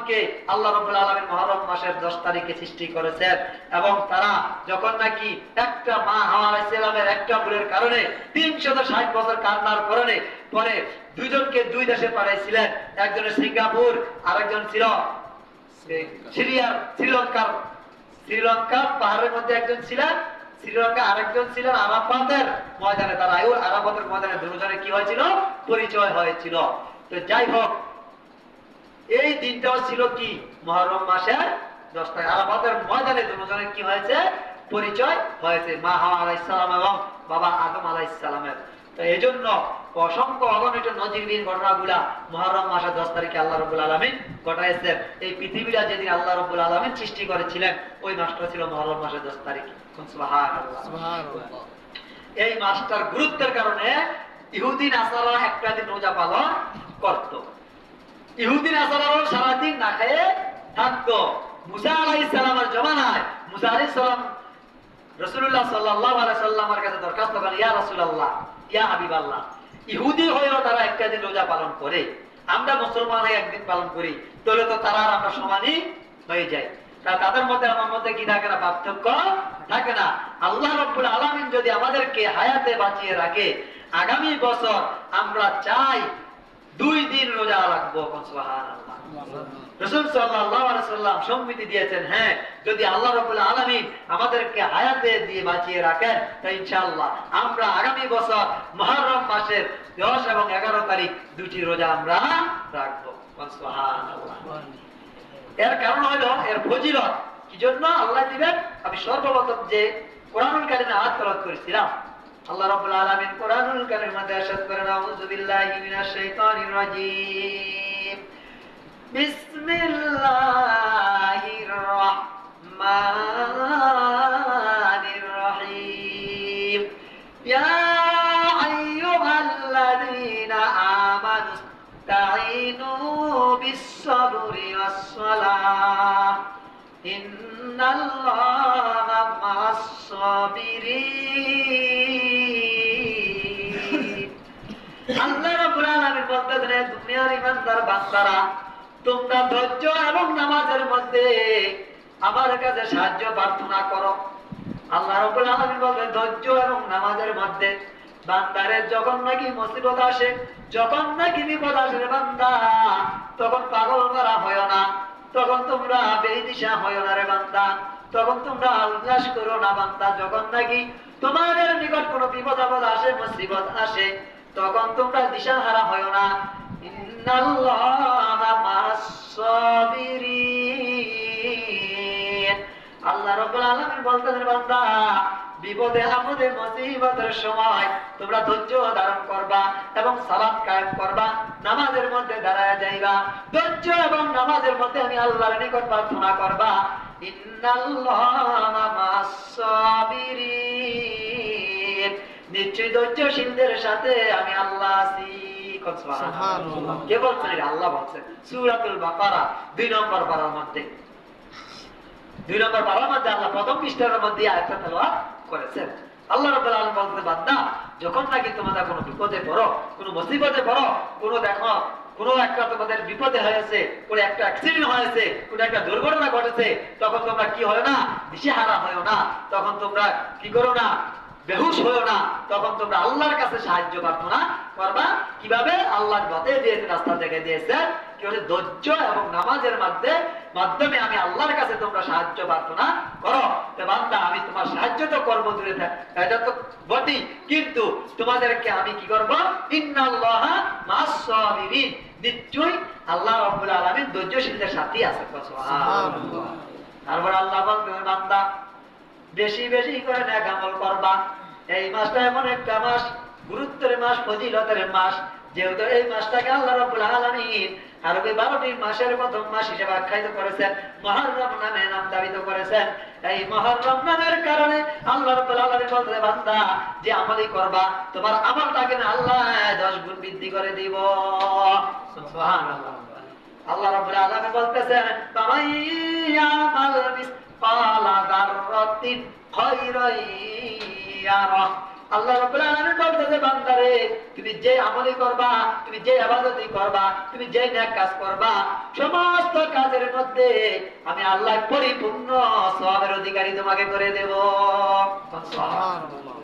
জনকে আল্লাহ রাব্বুল আলামিন মুহররম মাসের 10 তারিখে সৃষ্টি করেছেন এবং তারা যখন নাকি একটা মা হাওয়া আলাইহিস সালামের একটা ভুলের কারণে 360 বছর কান্নার কারণে পরে দুইজনকে দুই দেশে পাঠাইছিলেন, একজনের সিঙ্গাপুর আরেকজন ছিল শ্রীলঙ্কার পাহাড়ের মধ্যে একজন ছিলেন, শ্রীলঙ্কা আরেকজন ছিলেন আরাফাতের ময়দানে। তারা আরাফাতের ময়দানে দুজনের কি হয়েছিল? পরিচয় হয়েছিল। তো যাই হোক, এই দিনটাও ছিল কি মুহররম মাসের 10 তারিখ। আরাফাতের ময়দানে দুজনের কি হয়েছে? পরিচয় হয়েছে, মা হাওয়া আলাইহিস সালাম এবং বাবা আদম আলাইহিস সালামের। তো এই জন্য অসংখ্য অগণিত নজিরবিহীন ঘটনাগুলা মুহররম মাসের 10 তারিখে আল্লাহ রাব্বুল আলামিন ঘটাইছেন। এই পৃথিবীটা যেদিন আল্লাহ রাব্বুল আলামিন সৃষ্টি করেছিলেন ওই মাসটা ছিল মুহররম মাসের 10 তারিখ। সুবহানাল্লাহ, সুবহানাল্লাহ। এই মাসটার গুরুত্বের কারণে ইহুদি নাসারা একটা দিন রোজা পালন করত। ইহুদি নাসারাও সারাদিন না খেয়ে থাকতো। মুসা আলাইহিস সালামের জমানায় মুসা আলাইহিস সালাম রাসূলুল্লাহ সাল্লাল্লাহু আলাইহি সাল্লামের কাছে দরখাস্ত করেন, ইয়া রাসূলুল্লাহ, ইয়া হাবিবাল্লাহ, ইহুদি হয়েও তারা একটা দিন রোজা পালন করে, আমরা মুসলমান হয়ে একদিন পালন করি, তাহলে তো তারা আর আমরা সমানই হয়ে যাই। তাদের মধ্যে আমার মধ্যে কি থাকে না? পার্থক্য থাকে না। আল্লাহ রাব্বুল আলামিন যদি আমাদেরকে হায়াতে বাঁচিয়ে রাখে, আগামী বছর আমরা চাই 2 দিন রোজা রাখবো। সুবহানাল্লাহ। রাসূল সাল্লাল্লাহু আলাইহি ওয়াসাল্লাম সম্মতি দিয়েছেন, হ্যাঁ, যদি আল্লাহ রাব্বুল আলামিন আমাদেরকে হায়াতে দিয়ে বাঁচিয়ে রাখেন তাই ইনশাআল্লাহ আমরা আগামী বছর মুহররম মাসের 10 এবং 11 তারিখ 2টি রোজা আমরা রাখবো। সুবহানাল্লাহ। এর কারণ হলো এর ফজিলত কি জন্য আল্লাহ দিবেন। আমি সর্বপ্রথম যে কোরআনুল কারীমে আয়াত তেলাওয়াত করেছিলাম, আল্লাহ রাব্বুল আলামিন কোরআনুল কারীমের মধ্যে ইরশাদ করেন, আউযু বিল্লাহি মিনাশ শাইতানির রাজীম, বিসমিল্লাহির রাহমানির রহিম, ইয়া আইয়ুহাল্লাযীনা আমানু ইসতাঈনু বিস-সাবরি ওয়াস-সালাহ ইন্নাল্লাহা মা'আস-সাবিরিন। আল্লাহ রাব্বুল আলামিন বলতেছেন, দুনিয়ার ইমানদার বান্দারা, তোমরা ধৈর্য এবং নামাজের মধ্যে আমার কাছে সাহায্য প্রার্থনা করো। আল্লাহ রাব্বুল আলামিন বলেন, ধৈর্য এবং নামাজের মধ্যে বান্দারের যখন নাকি মুসিবত আসে, যখন নাকি বিপদ আসে বান্দা, তখন পাগল করা হয় না, তখন তোমরা বেদিশা হয় না রে বান্দা, তখন তোমরা উল্লাস করো না বান্দা। যখন নাকি তোমাদের নিকট কোনো বিপদ আপদ আসে, মুসিবত আসে, তখন তোমরা দিশাহারা হয় না। ইন্নাল্লাহা মা'আস-সাবিরিন। আল্লাহ রাব্বুল আলামিন বলতেছেন, বান্দা বিপদে আপদে মুসিবতের সময় তোমরা ধৈর্য ধারণ করবা এবং সালাত কায়েম করবা, নামাজের মধ্যে দাঁড়ায় যাইবা, ধৈর্য এবং নামাজের মধ্যে আমি আল্লাহর নিকট প্রার্থনা করবা। ইন্নাল্লাহা মা'আস-সাবিরিন। নিশ্চয়ই ধৈর্যশীলদের সাথে আমি আল্লাহ আছি। সুবহানাল্লাহ। কে বলছেন? আল্লাহ বলছেন সূরাতুল বাকারা 2 নম্বর পারার মধ্যে। 2 নম্বর পারার মধ্যে আল্লাহ প্রথম পৃষ্ঠার মধ্যে আয়াতটা তেলাওয়াত করেছেন। আল্লাহ রাব্বুল আলামিন বলতে, বান্দা যখন নাকি তোমরা কোনো বিপদে পড়ো, কোনো মুসিবতে পড়ো, কোনো দেখো কোনো একটা তোমাদের বিপদে হয়েছে, কোনো একটা অ্যাক্সিডেন্ট হয়েছে, কোনো একটা দুর্ঘটনা ঘটেছে, তখন তোমরা কি হয় না? দিশেহারা হয় না, তখন তোমরা কি করো না? বেহুশ হয়েও না, তখন তোমরা আল্লাহর কাছে সাহায্য প্রার্থনা করবা। কিভাবে? আল্লাহর পথে দিয়েছেন, রাস্তা দেখে দিয়েছেন, কি হচ্ছে? ধৈর্য এবং নামাজের মাধ্যমে আমি আল্লাহর কাছে তোমরা সাহায্য প্রার্থনা করো। বান্দা আমি তোমার সাহায্য তো করবো, দূরে এটা তো বটি, কিন্তু তোমাদেরকে আমি কি করবো? ইন্নাল্লাহা মা'আস-সাবিরিন। নিশ্চয়ই আল্লাহ রাব্বুল আলামিন ধৈর্যশীলদের সাথে আছে। সুবহানাল্লাহ। তারপর আল্লাহ বলেন, বান্দা বেশি বেশি করে নেক আমল করবা। এই মাসটা এমন একটা মাস, গুরুত্বের মাস, ফজিলতের মাস, যেহেতু এই মাসটাকে আল্লাহ রাব্বুল আলামিন আরবি 12টি মাসের প্রথম মাস হিসেবে আখ্যায়িত করেছেন, মুহররম নামে নামধারিত করেছেন। এই মুহররম নামের কারণে আল্লাহ রাব্বুল আলামিন বলতে, বান্দা যে আমলই করবা তোমার আমলটাকে না আল্লাহ 10 গুণ বৃদ্ধি করে দিব। সুবহানাল্লাহ। আল্লাহ রাব্বুল আলামিন বলতেছেন, ফামাইয়ামাল মিসকালা যাররাতিন খায়রান ইয়ারা আল্লাহ রাব্বুল আলামিন বলতেছে বান্দারে তুমি যে আমলই করবা, তুমি যে ইবাদতই করবা, তুমি যে নেক কাজ করবা, সমস্ত কাজের মধ্যে আমি আল্লাহ পরিপূর্ণ সওয়াবের অধিকারী তোমাকে করে দেব। সুবহানাল্লাহ।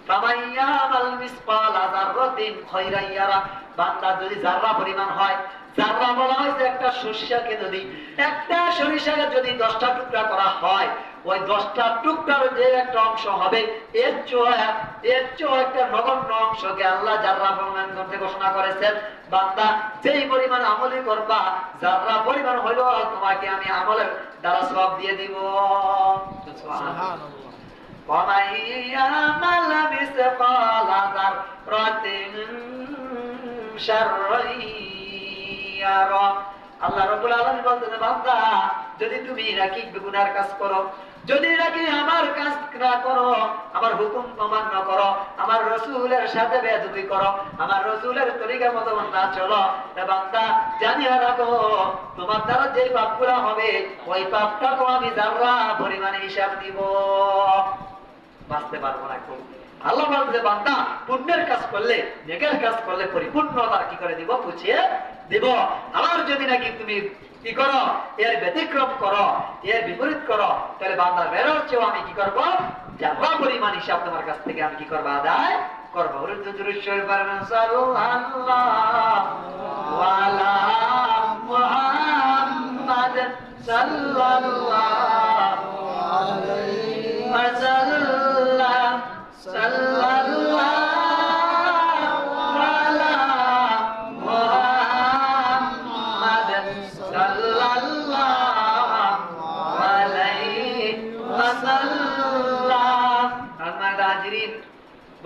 ফামাইয়ামাল মিসকালা যাররাতিন খায়রান ইয়ারা, বান্দা যদি যাররা পরিমাণ হয়, যাররা বলা হয় যে একটা সরিষাকে যদি, একটা সরিষাকে যদি 10টা টুকরা করা হয়, ওই 10টা টুকরার যে একটা অংশ হবে এর চেয়ে একটা নগণ্য অংশকে আল্লাহ যাররা পরিমাণ করতে ঘোষণা করেছেন। বান্দা যেই পরিমাণ আমলই করবা, যাররা পরিমাণ হইল তোমাকে আমি আমলের দ্বারা সওয়াব দিয়ে দিব। সুবহানাল্লাহ। ومن يعمل مثقال ذرة شرا يره। আল্লাহ রাব্বুল আলামিন বলতেন বান্দা যদি তুমি নাকি গুনার কাজ করো, যদি নাকি আমার কাজ না করো, আমার হুকুম অমান্য করো, আমার রাসূলের সাথে বেয়াদবি করো, আমার রাসূলের তরিকা মতো না চলো, বান্দা জানিয়া রাখো তোমার দ্বারা যে পাপগুলো হবে ওই পাপটাকে আমি যাররা পরিমাণে হিসাব দিব। বাঁচতে পারবো না। আল্লাহ বলছে বান্দা পুণ্যের কাজ করলে, নেকের কাজ করলে পরিপূর্ণতা কি করে দিব, পুছিয়ে দিব। আমার যদি নাকি তুমি কি করো, এর ব্যতিক্রম করো, এর বিপরীত করো, তাহলে বান্দার বেরোর চেয়েও আমি কি করবো, যারা পরিমাণ হিসাব তোমার কাছ থেকে আমি কি করবো, আদায় করবো।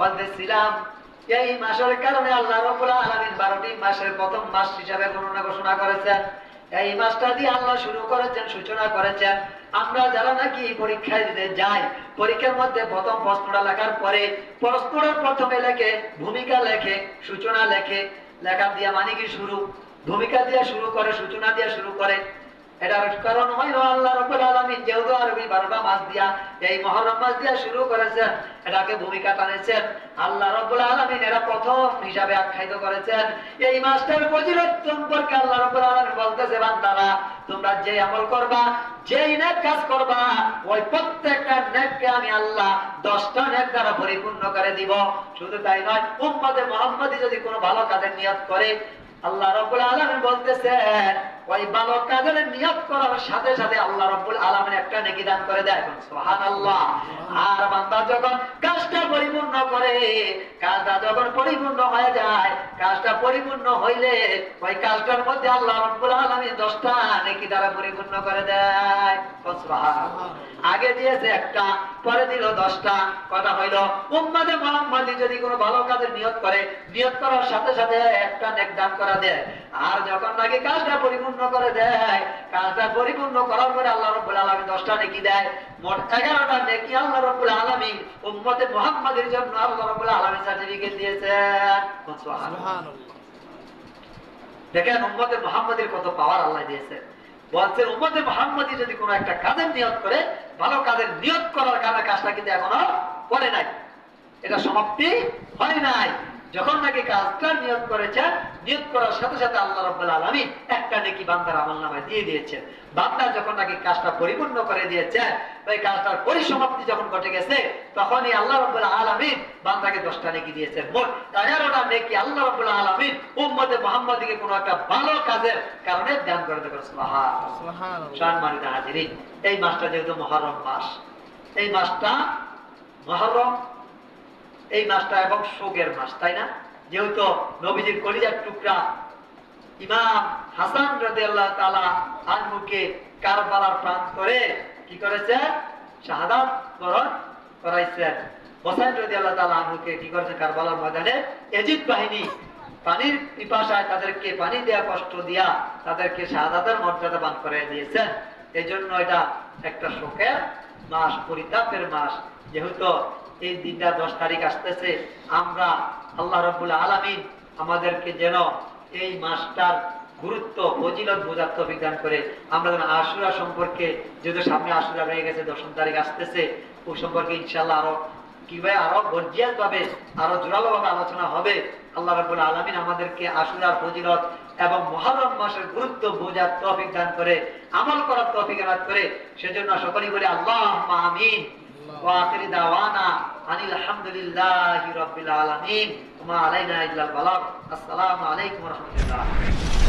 বলতেছিলাম এই মাসের কারণে আল্লাহ রাব্বুল আলামিন 12টি মাসের প্রথম মাস হিসাবে গণনা ঘোষণা করেছেন। এই মাসটা দিয়ে আল্লাহ শুরু করেছেন, সূচনা করেছেন। আমরা যারা নাকি পরীক্ষা দিতে যাই, পরীক্ষার মধ্যে প্রথম প্রশ্নটা লেখার পরে প্রশ্নটা প্রথমে লেখে, ভূমিকা লেখে, সূচনা লেখে। লেখা দিয়া মানে কি শুরু, ভূমিকা দিয়ে শুরু করে, সূচনা দিয়ে শুরু করে। এটার কারণ হইল আল্লাহ রাব্বুল আলামিন যেহেতু আরবি 12টা মাস দিয়া, এই মুহররম মাস দিয়া শুরু করেছেন, এটাকে ভূমিকা টানেছেন। আল্লাহ রাব্বুল আলামিন এরা প্রথম হিসাবে আখ্যায়িত করেছেন। এই মাসটার ফজিলত সম্পর্কে আল্লাহ রাব্বুল আলামিন বলতেছে বান্দারা তোমরা যে আমল করবা, যেই নেক কাজ করবা, ওই প্রত্যেকটা নেককে আমি আল্লাহ 10টা নেক দ্বারা পরিপূর্ণ করে দিব। শুধু তাই নয়, উম্মতে মুহাম্মাদি যদি কোনো ভালো কাজের নিয়ত করে, আল্লাহ রাব্বুল আলামিন বলতেছেন ওই ভালো কাজের নিয়ত করার সাথে সাথে আল্লাহ রাব্বুল আলামিন একটা নেকি দান করে দেয়। সুবহানাল্লাহ। আর বান্দা যখন কাজটা পরিপূর্ণ করে, কাজটা যখন পরিপূর্ণ হয়ে যায়, কাজটা পরিপূর্ণ হইলে ওই কাজটার মধ্যে আল্লাহ রাব্বুল আলামিন 10টা নেকি দ্বারা পরিপূর্ণ করে দেয়। সুবহানাল্লাহ। আগে দিয়েছে একটা, পরে দিল 10টা। কথা হইল উম্মতে মুহাম্মাদি যদি কোনো ভালো কাজের নিয়ত করে, নিয়ত করার সাথে সাথে একটা নেক দান করা দেয়। আর যখন নাকি কাজটা পরিপূর্ণ করে দেয়, কাজটা পরিপূর্ণ করার পরে আল্লাহ রাব্বুল আলামিন 10টা নেকি দেয়। মোট 11টা নেকি আল্লাহ রাব্বুল আলামিন উম্মতে মুহাম্মাদের জন্য আল্লাহ রাব্বুল আলামিন সার্টিফিকেট দিয়েছেন। সুবহানাল্লাহ। দেখেন উম্মতে মুহাম্মাদের কত পাওয়ার আল্লাহ দিয়েছেন। বলছেন উম্মতে মুহাম্মাদি যদি কোনো একটা কাজের নিয়ত করে, ভালো কাজের নিয়ত করার কারণে কাজটা কিন্তু এখনো করে নাই, এটা সমাপ্তি হয় নাই। যখন নাকি কাজটা নিয়ত করেছেন, নিয়ত করার সাথে সাথে আল্লাহ রাব্বুল আলামিন একটা নেকি বান্দার আমলনামায় দিয়ে দিয়েছেন। বান্দা যখন নাকি কাজটা পরিপূর্ণ করে দিয়েছেন, ওই কাজটার পরিসমাপ্তি যখন ঘটে গেছে, তখনই আল্লাহ রাব্বুল আলামিন বান্দাকে 10টা নেকি দিয়েছেন। মোট 11টা নেকি আল্লাহ রাব্বুল আলামিন উম্মতে মুহাম্মাদিকে কোনো একটা ভালো কাজের কারণে দান করে দেবেন। সুবহানাল্লাহ। সম্মানিত হাজিরিন, এই মাসটা যেহেতু মুহররম মাস, এই মাসটা মুহররম, এই মাসটা এবং শোকের মাস, তাই না? যেহেতু নবীজির কলিজার টুকরা ইমাম হাসান রাদিয়াল্লাহু তাআলা আনহুকে কারবালার প্রান্তরে কি করেছে, শাহাদাত বরণ করাইছেন। হোসেন রাদিয়াল্লাহু তাআলা আনহুকে কি করেছে, কারবালার ময়দানে এজিদ বাহিনী পানির পিপাসায় তাদেরকে পানি দেয়া কষ্ট দিয়া তাদেরকে শাহাদাতের মর্যাদা দান করে দিয়েছেন। এই জন্য এটা একটা শোকের মাস, পরিতাপের মাস। যেহেতু এই দিনটা 10 তারিখ আসতেছে, আমরা আল্লাহ রাব্বুল আলামিন আমাদেরকে যেন এই মাসটার গুরুত্ব ফজিলত বোঝার তৌফিক দান করে আমরা যেন আশুরা সম্পর্কে, যেহেতু সামনে আশুরা রয়ে গেছে, 10 তারিখ আসতেছে, ওই সম্পর্কে ইনশাআল্লাহ আরো কিভাবে আরো গর্জিয়াস ভাবে আরো জোরালো ভাবে আলোচনা হবে। আল্লাহ রাব্বুল আলামিন আমাদেরকে আশুরার ফজিলত এবং মুহররম মাসের গুরুত্ব বোঝার তৌফিক দান করে, আমল করার তৌফিক দান করে। সেজন্য সকলেই বলে আল্লাহুম্মা আমিন। ওয়া আখির দাওয়ানা আনিল হামদুলিল্লাহি রাব্বিল আলামিন ওয়া মা আলাইনা ইল্লাল বালাগ। আসসালামু আলাইকুম ওয়া রাহমাতুল্লাহ।